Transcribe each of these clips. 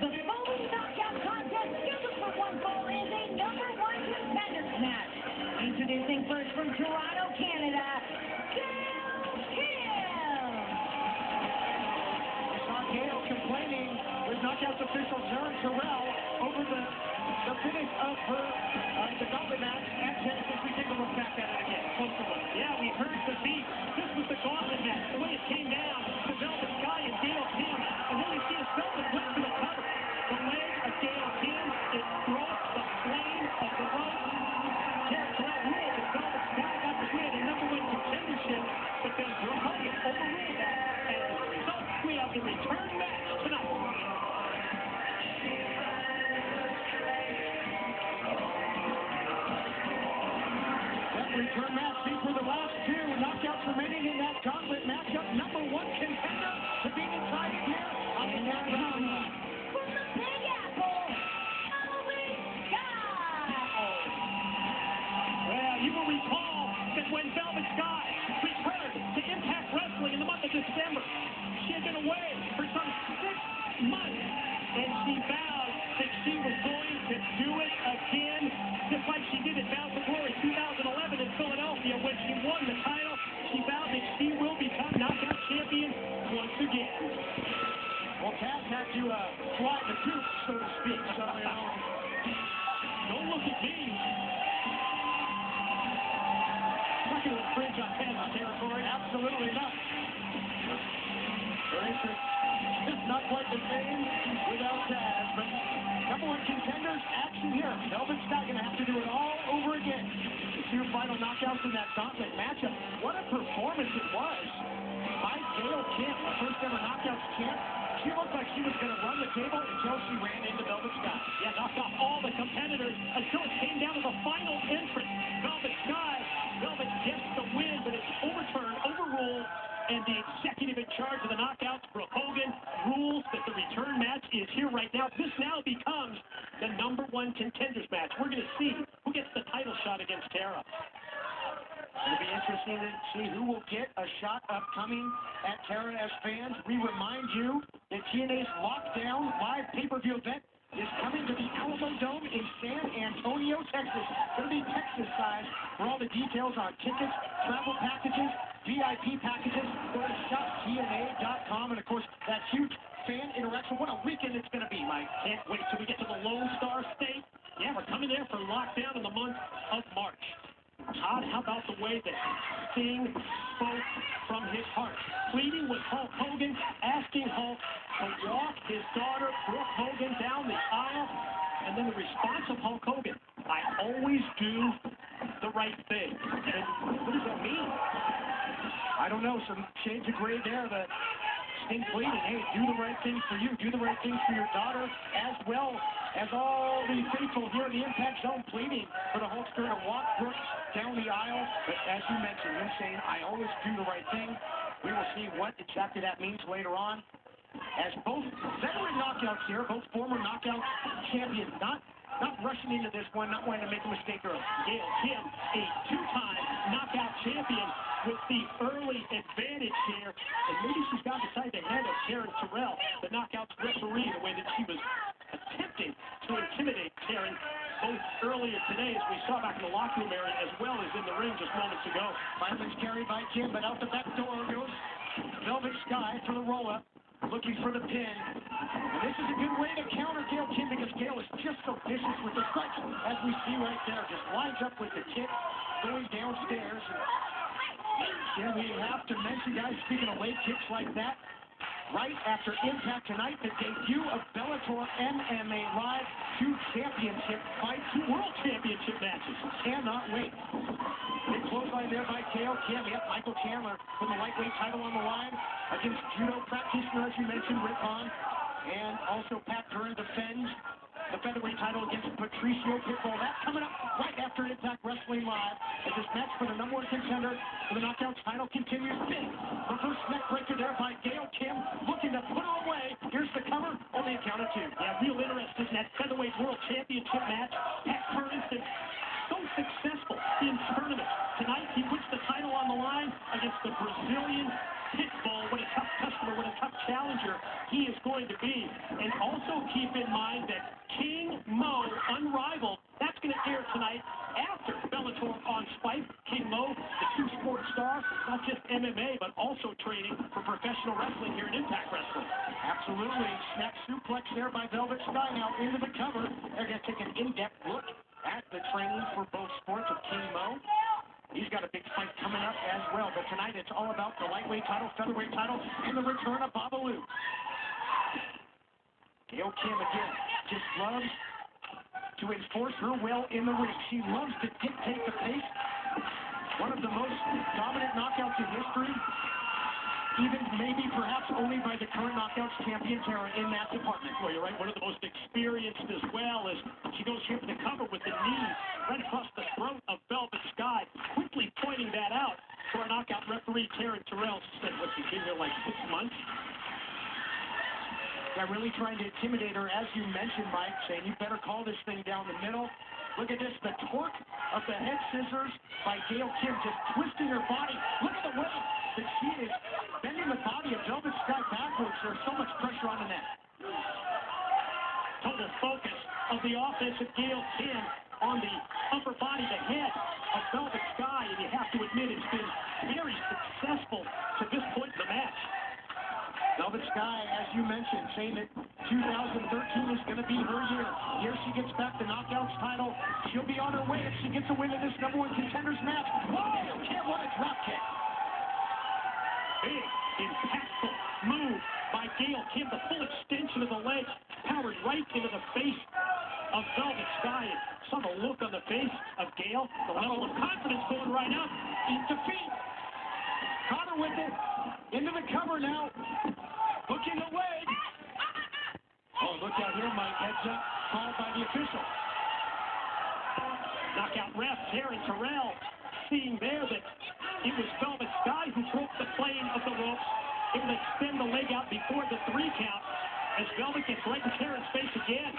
The following knockout contest scheduled for one fall is a number one contenders match. Introducing first from Toronto, Canada, Gail. We saw Gail complaining with knockouts official Jaron Terrell over the finish of the gauntlet match at Genesis. We take a look back at it again. Close look. Yeah, we heard the beat. This was the gauntlet match. The way it came down to Velvet Sky and Gail Kim. And then we see as Velvet went for the cover. The leg of Gail Kim, it broke the flame of the rope. Jaron Terrell ruled that Velvet Sky got to win a number one contendership, but then Brooke Hogan overruled that. And as a result, we have the return match tonight. Return match. These were the last two knockouts remaining in that gauntlet matchup. Number one contender to be decided here on the Impact Round. From the Big Apple, Velvet Sky. Well, you will recall that when Velvet Sky returned to Impact Wrestling in the month of December, she had been away for some 6 months, and she vowed that she was going to do it again, just like she did at Bound for Glory 2011 in Philadelphia when she won the title. She vowed that she will become knockout champion once again. Well, Taz had to fly the coop, so to speak. So, you know, don't look at me. Not going to infringe on Taz's territory. Absolutely not. It's not quite the same without Taz, but number one contenders action here. Velvet Sky going to have to do it all over again. The two final knockouts in that gauntlet matchup. What a performance it was by Gail Kim, the first ever knockouts champ. She looked like she was going to run the table until she ran into Velvet Sky. Yeah, knocked off all the competitors until it came down to the final entrance. Velvet Sky. Velvet gets the win, but it's overturned, overruled, and the executive in charge of the knockouts, Brooke Hogan, rules that the return match is here right now. This now becomes the number one contenders match. We're going to see who gets the title shot against Tara. It'll be interesting to see who will get a shot upcoming at Tara as fans. We remind you that TNA's Lockdown live pay-per-view event is coming to the Alamo Dome in San Antonio, Texas. It's going to be Texas-sized. For all the details on tickets, travel packages, VIP packages, go to shoptna.com. And, of course, that huge fan interaction. What a weekend it's going to be, Mike. Can't wait till we get to the Lone Star State. Yeah, we're coming there for Lockdown in the month of March. Todd, how about the way that Sting spoke from his heart? Pleading with Hulk Hogan, asking Hulk to walk his daughter, Brooke Hogan, down the aisle. And then the response of Hulk Hogan, I always do the right thing. And what does that mean? I don't know. Some shades of gray there. The Sting pleading, hey, do the right thing for you. Do the right thing for your daughter, as well as all the faithful here in the Impact Zone pleading for the Hulkster to walk Brooke down the aisle. But as you mentioned, him saying, I always do the right thing. We will see what exactly that means later on. As both veteran knockouts here, both former knockout champions, not rushing into this one, not wanting to make a mistake early. Gail Kim, a two-time knockout champion with the early advantage here. And maybe she's got beside the head of Jaron Terrell, the knockouts referee, the way that she was attempting to intimidate Jaron both earlier today, as we saw back in the locker room area, as well as in the ring just moments ago. Violence carried by Kim, but out the back door goes Velvet Sky for the roll-up, looking for the pin. And this is a good way to counter Gail Kim, because Gail is just so vicious with the strikes, as we see right there. Just lines up with the kick, going downstairs. And we have to mention, guys, speaking of leg kicks like that, right after Impact tonight, the debut of Bellator MMA Live, two championship fights, two world championship matches. Cannot wait. Big clothesline there by Gail Kim. Yep, Michael Chandler with the lightweight title on the line against judo practitioner, as you mentioned, Rick Hahn. And also Pat Curran defends the featherweight title against Patricio Pitbull. That's coming up right after Impact Wrestling Live, as this match for the number one contender for the knockout title continues. Big reverse neck breaker there by Gail Kim, looking to put her away. Here's the cover, only a count of two. Yeah, real interesting, that featherweight world championship match. Pat Curran so successful in tournaments. Tonight, he puts the title on the line against the Brazilian pit bull. What a tough customer, what a tough challenger he is going to be. And also keep in mind that King Mo, Unrivaled, that's going to air tonight after Bellator on Spike. King Mo, the two-sport star, not just MMA, but also training for professional wrestling here in Impact Wrestling. Absolutely. Snap suplex there by Velvet Sky. Now into the cover. They're going to take an in-depth look at the training for both sports of King Mo. He's got a big fight coming up as well. But tonight it's all about the lightweight title, featherweight title, and the return of Babalu. Gail Kim again just loves to enforce her will in the ring. She loves to dictate the pace. One of the most dominant knockouts in history. Even maybe perhaps only by the current knockouts champion Tara in that department. Well, you're right. One of the most experienced as well as she goes here for the cover with the knee right across the throat of Velvet Sky. Quickly pointing that out to our knockout referee, Taryn Terrell. Said, what's he been here like 6 months? They're really trying to intimidate her, as you mentioned, Mike, saying you better call this thing down the middle. Look at this, the torque of the head scissors by Gail Kim just twisting her body. Look at the way that she is bending the body of Velvet Sky backwards. There's so much pressure on the neck. Total focus of the offense of Gail Kim on the upper body, the head of Velvet Sky, and you have to admit it's been very successful to this point in the match. Velvet Sky, as you mentioned, saying that 2013 is going to be her year. Here she gets back the Knockouts title. She'll be on her way if she gets a win in this #1 Contenders match. Whoa! Can't want a drop kick. Big, impactful move by Gail Kim. The full extension of the leg powered right into the face of Velvet Sky. And saw the look on the face of Gail. The level of confidence going right up. Eat defeat. Caught her with it. Into the cover now. Hooking the leg. Oh, look out here, Mike. Heads up. Called by the official. Knockout ref, Taryn Terrell, seeing there that it was Velvet Sky who broke the plane of the ropes. It will extend the leg out before the 3 count as Velvet gets right in Taryn's face again.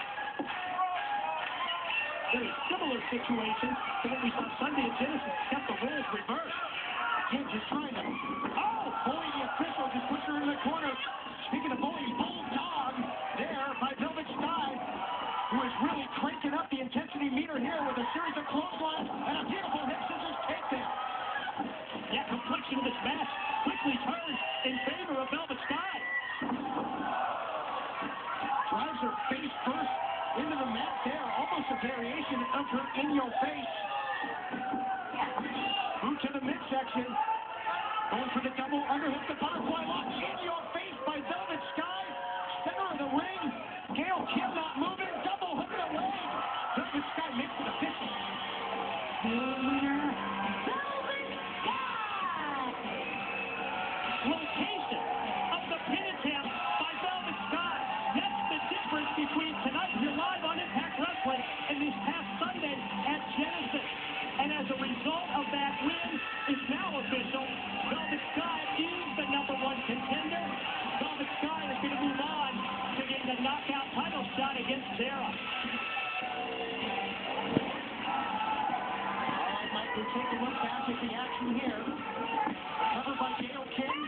Very similar situation to what we saw Sunday at Genesis, except the roles reversed. Again, just trying to... Oh, boy, the official just puts her in the corner. Speaking of bullying, bulldog there by Velvet Sky, who is really cranking up the intensity meter here with a series of clotheslines and a beautiful hip scissors takedown. Yeah, complexion of this match quickly turns in favor of Velvet Sky. Drives her face first into the mat there, almost a variation of her in-your-face. Move to the midsection. Going for the double underhook, the butterfly lock. In your face by Velvet Sky. Center of the ring. Gail Kim not moving. Double hook of the leg. Velvet Sky makes it official. Winner, Velvet Sky. Location of the pin attempt by Velvet Sky. That's the difference between tonight here live on Impact Wrestling and this past Sunday at Genesis. And as a result of that win, it's now official. Velvet Sky is the #1 contender. Velvet Sky is going to move on to getting a knockout title shot against Tara. All right, Mike, we take a look back at the action here. Covered by Gail Kim.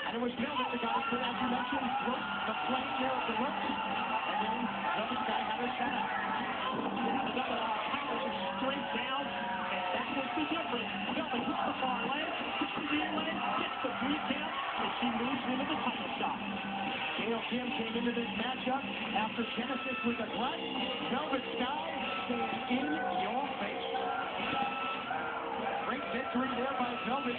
And it was Velvet that got her, as you mentioned, broke the plane there of the ropes. And then Velvet Sky had her set up. Now the double power just straight down. And that was the difference. Velvet hits the far leg, hits the rear leg, gets the 3 count, and she moves into the title shot. Gail Kim came into this matchup after Genesis with a grunt. Velvet Sky saying, in your face. Great victory there by Velvet